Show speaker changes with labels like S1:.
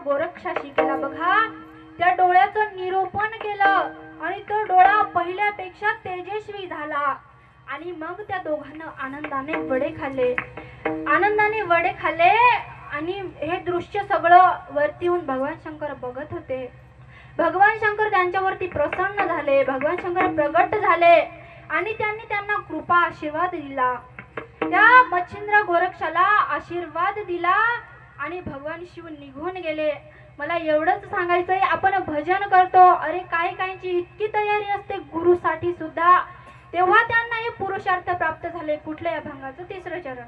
S1: गोरक्षाशी केला बघा. त्या डोळ्याचं निरूपण केलं आणि तो डोळा पहिल्यापेक्षा तेजस्वी झाला. आणि मग त्या दोघांना आनंदाने वडे खाल्ले. आणि हे दृश्य सगळं वरती येऊन भगवान शंकर बघत होते. भगवान शंकर त्यांच्यावरती प्रसन्न झाले. भगवान शंकर प्रगट झाले आणि त्यांनी त्यांना कृपा आशीर्वाद दिला. त्या मच्छिंद्र गोरक्षाला आशीर्वाद दिला आणि भगवान शिव निघून गेले. मला एवढंच सांगायचंय, आपण भजन करतो, अरे काही काहींची इतकी तयारी असते गुरुसाठी सुद्धा, तेव्हा त्यांना हे पुरुषार्थ प्राप्त झाले. कुठल्या अभंगाचं? तिसरं चरण.